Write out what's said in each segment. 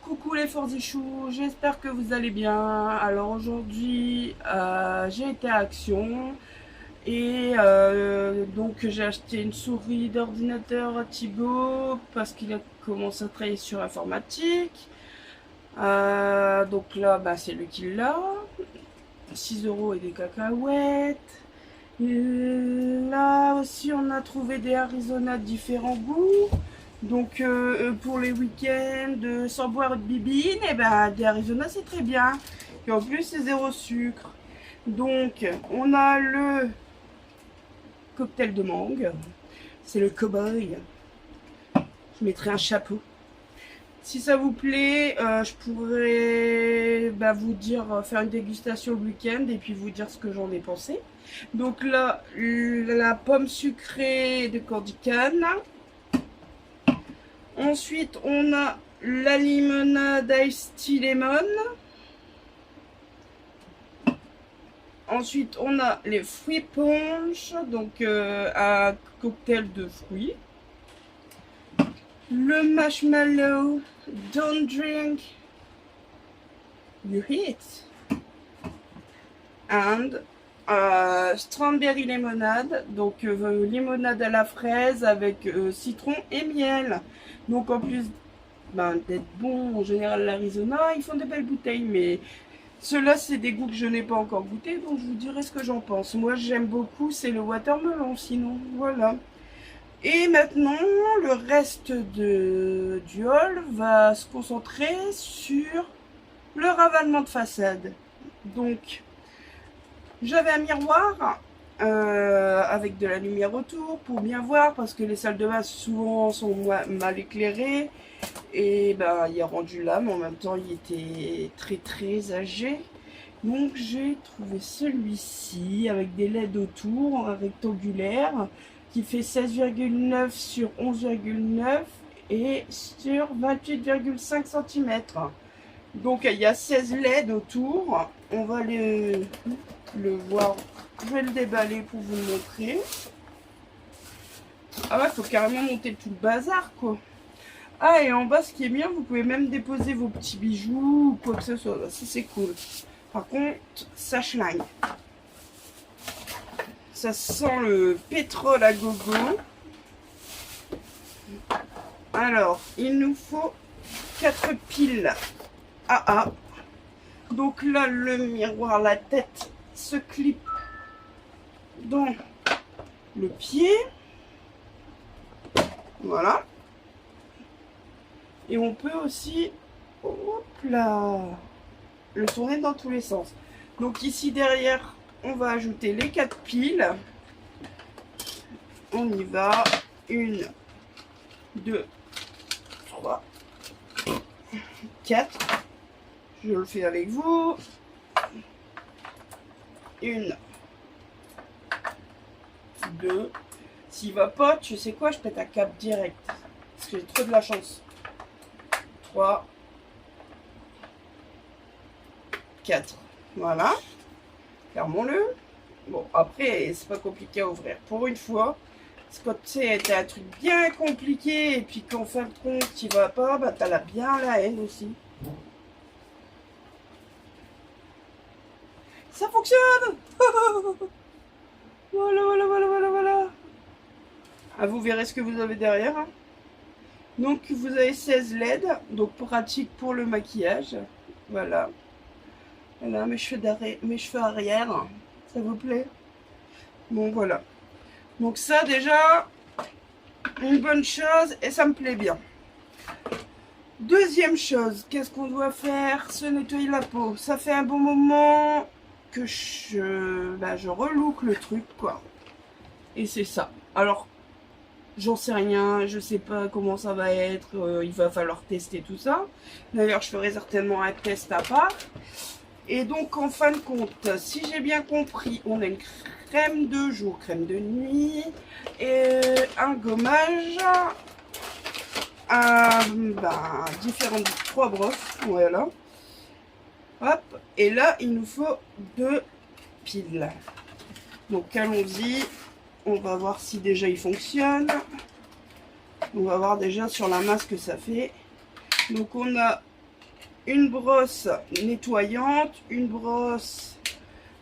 Coucou les forzichous, j'espère que vous allez bien. Alors aujourd'hui, j'ai été à Action et donc j'ai acheté une souris d'ordinateur à Thibaut parce qu'il a commencé à travailler sur informatique. Donc là, bah, c'est lui qui l'a. 6 euros et des cacahuètes. Là aussi, on a trouvé des Arizona de différents goûts. Donc pour les week-ends sans boire de bibine, et ben des Arizona c'est très bien. Et en plus c'est zéro sucre. Donc on a le cocktail de mangue. C'est le cowboy. Je mettrai un chapeau. Si ça vous plaît, je pourrais vous dire, faire une dégustation le week-end et puis vous dire ce que j'en ai pensé. Donc là, la pomme sucrée de Candy Cane. Ensuite, on a la limonade Ice Tea Lemon. Ensuite, on a les fruits punch, donc un cocktail de fruits. Le marshmallow Don't Drink, You Hit. And strawberry lemonade, donc limonade à la fraise avec citron et miel. Donc en plus d'être bon, en général l'Arizona, ils font de belles bouteilles, mais ceux-là c'est des goûts que je n'ai pas encore goûté, donc je vous dirai ce que j'en pense. Moi j'aime beaucoup, c'est le watermelon sinon, voilà. Et maintenant, le reste du haul va se concentrer sur le ravalement de façade. Donc, j'avais un miroir avec de la lumière autour pour bien voir, parce que les salles de bain souvent sont mal éclairées. Et ben, il a rendu là, mais en même temps, il était très très âgé. Donc j'ai trouvé celui-ci avec des LED autour, un rectangulaire, qui fait 16,9 sur 11,9 et sur 28,5 cm. Donc il y a 16 LED autour. On va le voir. Je vais le déballer pour vous le montrer. Ah ouais, faut carrément monter tout le bazar quoi. Ah, et en bas, ce qui est bien, vous pouvez même déposer vos petits bijoux ou quoi que ce soit. Ça, c'est cool. Par contre, ça schlingue. Ça sent le pétrole à gogo. Alors, il nous faut 4 piles AA. Donc là, le miroir, la tête se clip dans le pied. Voilà. Et on peut aussi, hop là, le tourner dans tous les sens. Donc ici derrière, on va ajouter les 4 piles. On y va. 1, 2, 3, 4. Je le fais avec vous. 1, 2. S'il va pas, tu sais quoi, je pète un câble direct. Parce que j'ai trop de la chance. 3, 4. Voilà. Fermons-le. Bon, après, c'est pas compliqué à ouvrir. Pour une fois, quand tu sais, t'as un truc bien compliqué et puis qu'en fin de compte, il va pas, bah t'as bien la haine aussi. Ça fonctionne. Voilà. Ah, vous verrez ce que vous avez derrière. Hein. Donc, vous avez 16 LED, donc pratique pour le maquillage. Voilà. Voilà, mes cheveux arrière. Ça vous plaît? Bon, voilà. Donc ça, déjà, une bonne chose et ça me plaît bien. Deuxième chose, qu'est-ce qu'on doit faire? Se nettoyer la peau. Ça fait un bon moment que je relook le truc, quoi. Et c'est ça. Alors, j'en sais rien, je sais pas comment ça va être, il va falloir tester tout ça. D'ailleurs, je ferai certainement un test à part. Et donc, en fin de compte, si j'ai bien compris, on a une crème de jour, crème de nuit, et un gommage, différentes 3 brosses, voilà. Hop, et là, il nous faut 2 piles. Donc, allons-y. On va voir si déjà il fonctionne. On va voir déjà sur la masse que ça fait. Donc, on a une brosse nettoyante, une brosse,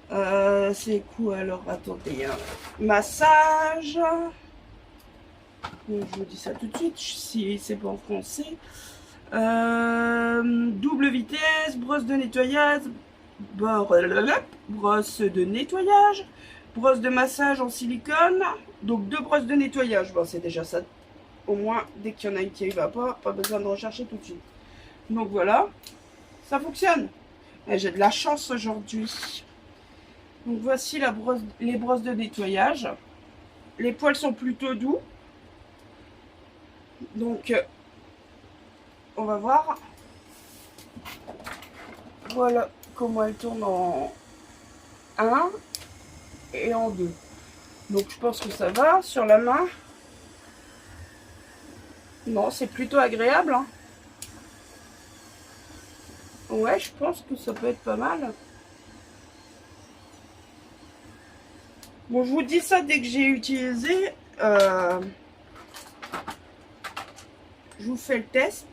c'est quoi alors, attendez, hein. Massage, je vous dis ça tout de suite, si c'est pas en français, double vitesse, brosse de nettoyage, brosse de nettoyage, brosse de massage en silicone, donc 2 brosses de nettoyage, bon c'est déjà ça, au moins dès qu'il y en a une qui ne va pas besoin de rechercher tout de suite. Donc voilà, ça fonctionne. J'ai de la chance aujourd'hui. Donc voici les brosses de nettoyage. Les poils sont plutôt doux. Donc on va voir. Voilà comment elle tourne en 1 et en 2. Donc je pense que ça va sur la main. Non, c'est plutôt agréable, hein. Ouais, je pense que ça peut être pas mal. Bon, je vous dis ça dès que j'ai utilisé. Je vous fais le test.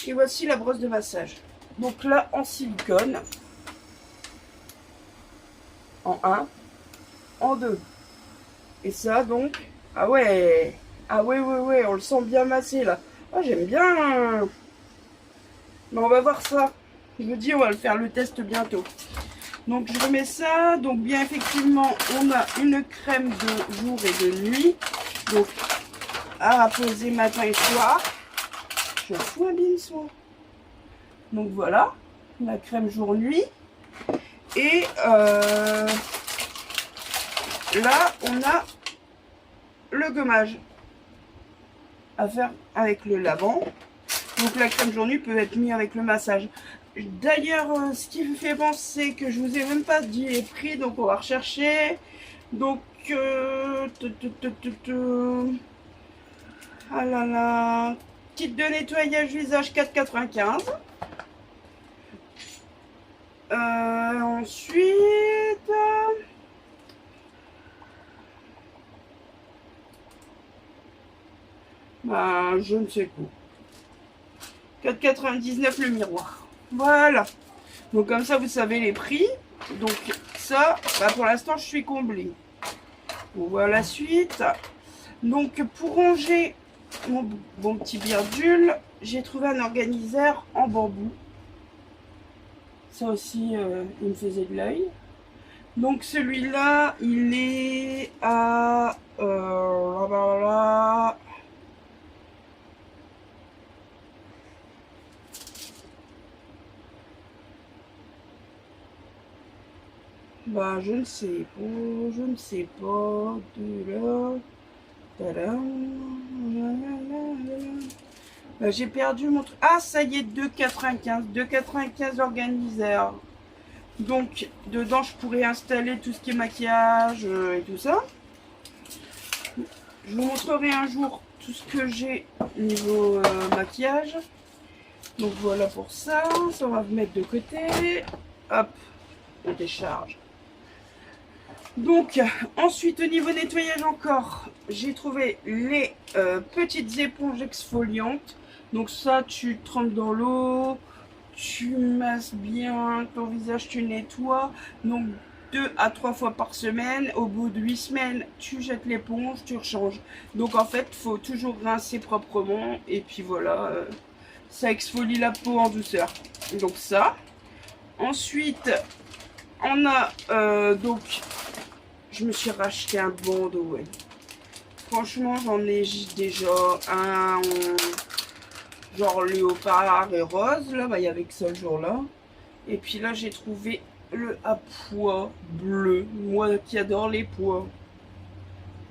Et voici la brosse de massage. Donc là, en silicone. En 1. En 2. Et ça, donc... Ah ouais. Ah ouais, on le sent bien massé, là. Ah, j'aime bien. Mais on va voir ça. Je vous dis, on va le faire le test bientôt. Donc je remets ça. Donc bien effectivement, on a une crème de jour et de nuit. Donc à apposer matin et soir. Je fous un bien soir. Donc voilà, la crème jour-nuit. Et là, on a le gommage à faire avec le lavant. Donc la crème jour-nuit peut être mise avec le massage. D'ailleurs, ce qui me fait penser que je vous ai même pas dit les prix, donc on va rechercher. Donc, ah là là, kit de nettoyage visage 4,95. Ensuite, ben, je ne sais quoi. 4,99 le miroir. Voilà. Donc comme ça, vous savez les prix. Donc ça, bah, pour l'instant, je suis comblée. On voit la suite. Donc pour ranger mon petit birdule, j'ai trouvé un organiseur en bambou. Ça aussi, il me faisait de l'œil. Donc celui-là, il est à... bah, je ne sais pas, de là, bah, j'ai perdu mon truc. Ah, ça y est, 2,95 organiseurs. Donc, dedans, je pourrais installer tout ce qui est maquillage et tout ça. Je vous montrerai un jour tout ce que j'ai niveau maquillage. Donc, voilà pour ça. Ça, on va vous mettre de côté. Hop, on décharge. Donc, ensuite, au niveau nettoyage encore, j'ai trouvé les petites éponges exfoliantes. Donc ça, tu trempes dans l'eau, tu masses bien ton visage, tu nettoies. Donc 2 à 3 fois par semaine. Au bout de 8 semaines, tu jettes l'éponge, tu rechanges. Donc en fait, il faut toujours rincer proprement. Et puis voilà, ça exfolie la peau en douceur. Donc ça. Ensuite, on a donc... Je me suis racheté un bandeau, ouais. Franchement, j'en ai déjà un genre léopard et rose. Là, bah, il y avait que ça le jour-là. Et puis là, j'ai trouvé le à pois bleu. Moi qui adore les pois.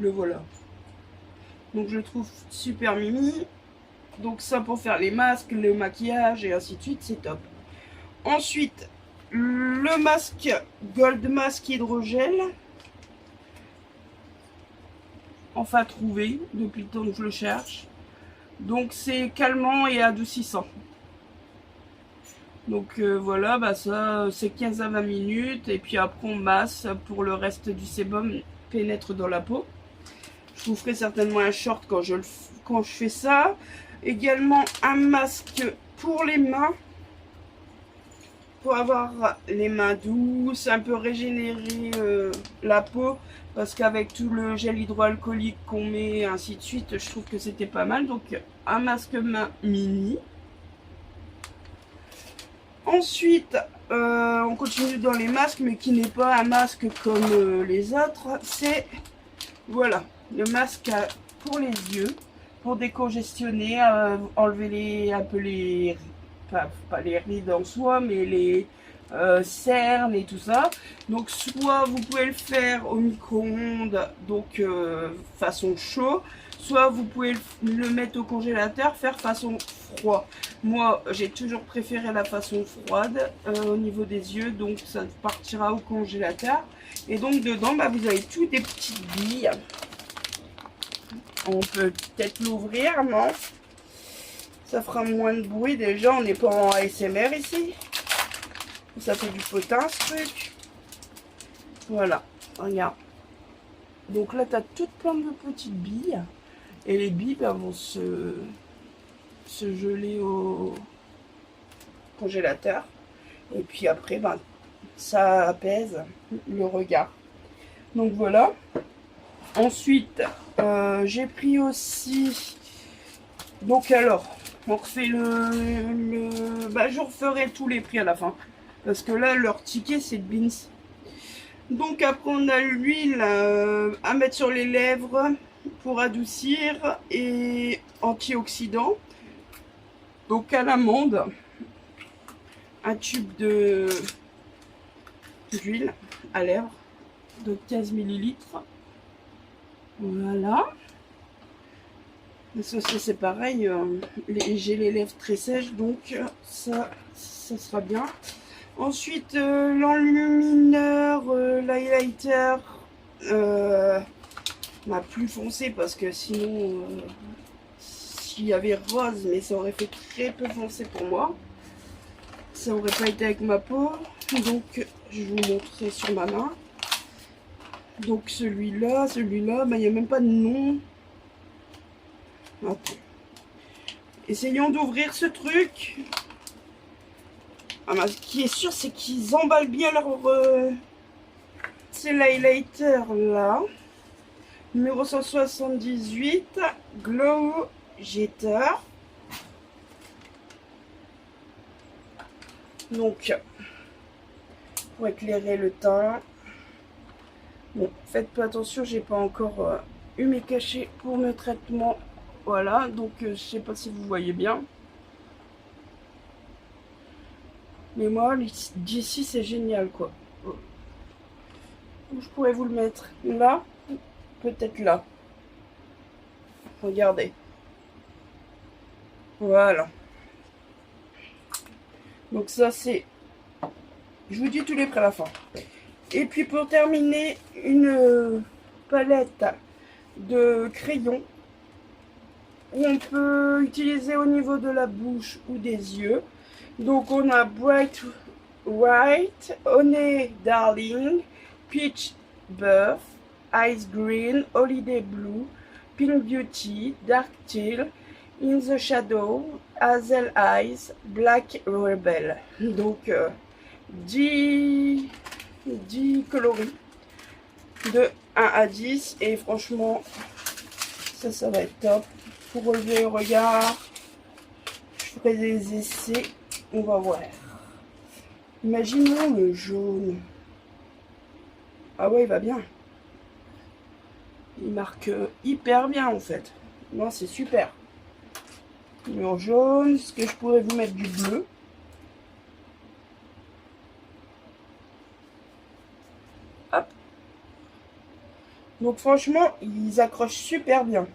Le voilà. Donc, je le trouve super mimi. Donc, ça pour faire les masques, le maquillage et ainsi de suite, c'est top. Ensuite, le masque Gold Mask Hydrogel. Enfin trouvé depuis le temps que je le cherche. Donc c'est calmant et adoucissant. Donc voilà, bah ça c'est 15 à 20 minutes et puis après on masse pour le reste du sébum pénètre dans la peau. Je vous ferai certainement un short quand je fais ça. Également un masque pour les mains. pour avoir les mains douces, un peu régénérer la peau, parce qu'avec tout le gel hydroalcoolique qu'on met, ainsi de suite, je trouve que c'était pas mal. Donc un masque main mini. Ensuite, on continue dans les masques, mais qui n'est pas un masque comme les autres. C'est, voilà, le masque pour les yeux, pour décongestionner, enlever un peu les, pas les rides en soi, mais les cernes et tout ça. Donc soit vous pouvez le faire au micro-ondes, donc façon chaud, soit vous pouvez le mettre au congélateur, faire façon froid. Moi j'ai toujours préféré la façon froide au niveau des yeux, donc ça partira au congélateur. Et donc dedans vous avez tout des petites billes. On peut peut-être l'ouvrir, non? Ça fera moins de bruit déjà, on n'est pas en ASMR ici. Ça fait du potin ce truc. Voilà, regarde. Donc là, tu as toutes plein de petites billes. Et les billes vont se geler au congélateur. Et puis après, ça apaise le regard. Donc voilà. Ensuite, j'ai pris aussi... Donc alors, on refait je referai tous les prix à la fin. Parce que là, leur ticket, c'est de Beans. Donc après, on a l'huile à mettre sur les lèvres pour adoucir et antioxydant. Donc à l'amande, un tube d'huile à lèvres de 15 ml. Voilà. Ça c'est pareil, j'ai les lèvres très sèches, donc ça sera bien. Ensuite, l'enlumineur, l'highlighter, plus foncé parce que sinon, s'il y avait rose, mais ça aurait fait très peu foncé pour moi. Ça aurait pas été avec ma peau, donc je vais vous montrer sur ma main. Donc celui-là, il n'y a même pas de nom. Attends. Essayons d'ouvrir ce truc. Ce qui est sûr, c'est qu'ils emballent bien leur... C'est l'highlighter là. Numéro 178. Glow Jetter. Donc, pour éclairer le teint. Bon, faites pas attention, j'ai pas encore eu mes cachets pour mes traitements. Voilà, donc je sais pas si vous voyez bien. Mais moi, d'ici, c'est génial, quoi. Où je pourrais vous le mettre? Là, peut-être là. Regardez. Voilà. Donc ça, c'est... Je vous dis tous les prix à la fin. Et puis pour terminer, une palette de crayons où on peut utiliser au niveau de la bouche ou des yeux. Donc on a Bright White, Honey Darling, Peach Buff, Ice Green, Holiday Blue, Pink Beauty, Dark Teal, In the Shadow, Hazel Eyes, Black Rebel. Donc 10 coloris de 1 à 10 et franchement ça va être top. Pour relever le regard, je ferai des essais. On va voir. Imaginons le jaune. Ah ouais, il va bien. Il marque hyper bien en fait. Non, c'est super. Le jaune, est-ce que je pourrais vous mettre du bleu? Hop. Donc franchement, ils accrochent super bien.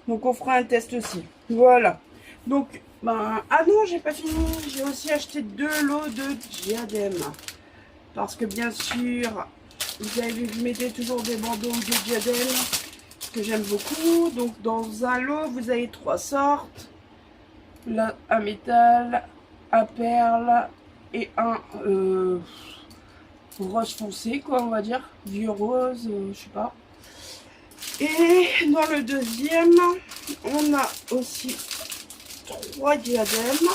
Donc on fera un test aussi. Voilà. Donc, ah non, j'ai pas fini. J'ai aussi acheté 2 lots de diadèmes. Parce que bien sûr, vous avez vu, je mettais toujours des bandeaux de diadèmes que j'aime beaucoup. Donc dans un lot, vous avez 3 sortes. Là, un métal, un perle et un rose foncé, quoi, on va dire. Vieux rose, je sais pas. Et dans le deuxième, on a aussi 3 diadèmes.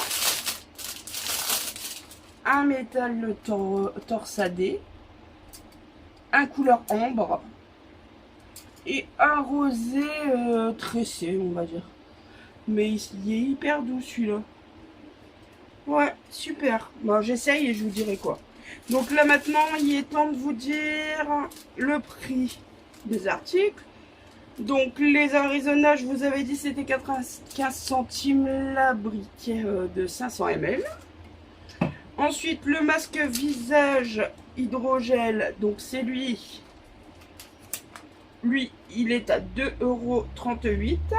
un métal torsadé, un couleur ambre et un rosé tressé, on va dire. Mais il est hyper doux celui-là. Ouais, super. Bon, j'essaye et je vous dirai quoi. Donc là maintenant, il est temps de vous dire le prix des articles. Donc les Arizona, je vous avais dit c'était 95 centimes la brique de 500 ml. Ensuite le masque visage hydrogel, donc c'est lui. Lui, il est à 2,38 €.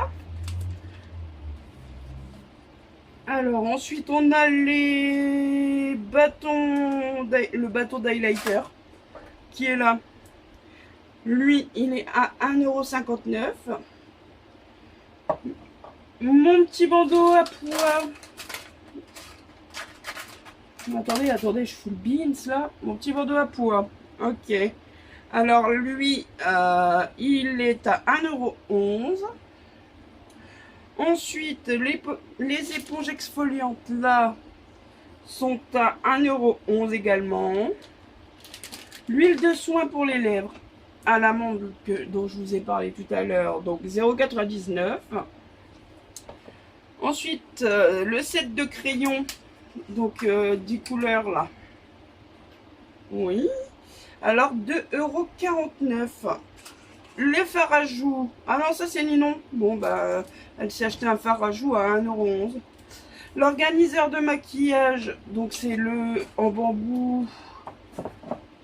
Alors ensuite on a les bâtons, le bâton d'highlighter qui est là. Lui, il est à 1,59 €. Mon petit bandeau à poids. Attendez, je fous le beans là. Mon petit bandeau à poids. Ok. Alors lui, il est à 1,11 €. Ensuite, les éponges exfoliantes là sont à 1,11 € également. L'huile de soin pour les lèvres à l'amande dont je vous ai parlé tout à l'heure, donc 0,99 €. Ensuite, le set de crayons, donc 10 couleurs là. Oui. Alors 2,49 €. Le fard à joues. Ah non, ça c'est Ninon. Bon, bah, elle s'est acheté un fard à joues à 1,11 €. L'organiseur de maquillage, donc c'est le en bambou.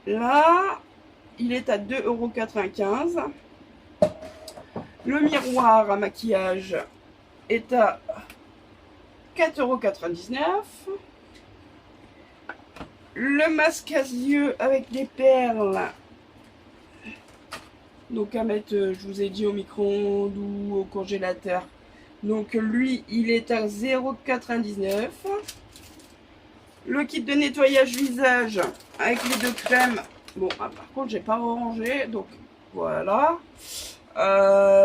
Là, il est à 2,95 €. Le miroir à maquillage est à 4,99 €. Le masque à yeux avec des perles. Donc à mettre, je vous ai dit, au micro-ondes ou au congélateur. Donc lui, il est à 0,99 €. Le kit de nettoyage visage avec les 2 crèmes. Bon, par contre, j'ai pas rangé, donc voilà.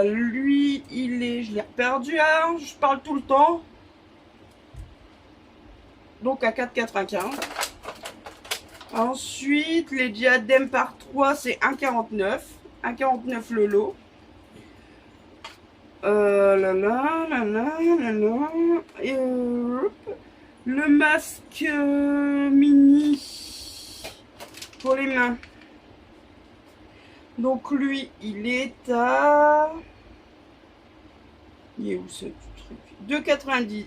Lui, il est, je l'ai perdu, hein, je parle tout le temps. Donc à 4,95 €. Ensuite, les diadèmes par 3, c'est 1,49 €. 1,49 € le lot. Et, le masque mini pour les mains. Donc lui, il est à... Il est où ce truc? 2,98.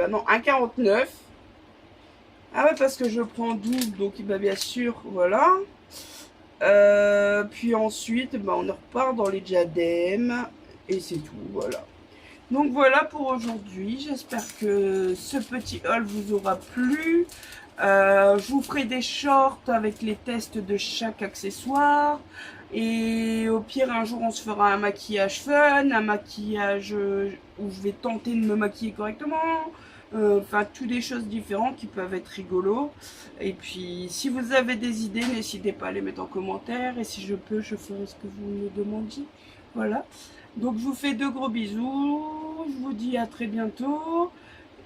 Non, 1,49 €. Ah ouais, parce que je prends double, donc il va bien sûr, voilà. Puis ensuite, bah, on repart dans les diadèmes. Et c'est tout, voilà. Donc voilà pour aujourd'hui. J'espère que ce petit haul vous aura plu. Je vous ferai des shorts avec les tests de chaque accessoire. Et au pire, un jour, on se fera un maquillage fun, un maquillage où je vais tenter de me maquiller correctement. Enfin, toutes des choses différentes qui peuvent être rigolos. Et puis, si vous avez des idées, n'hésitez pas à les mettre en commentaire. Et si je peux, je ferai ce que vous me demandiez. Voilà. Donc, je vous fais de gros bisous. Je vous dis à très bientôt.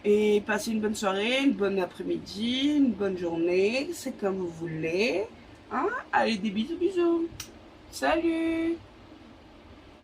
Et passez une bonne soirée, une bonne après-midi, une bonne journée. C'est comme vous voulez. Hein? Allez, des bisous, bisous. Salut!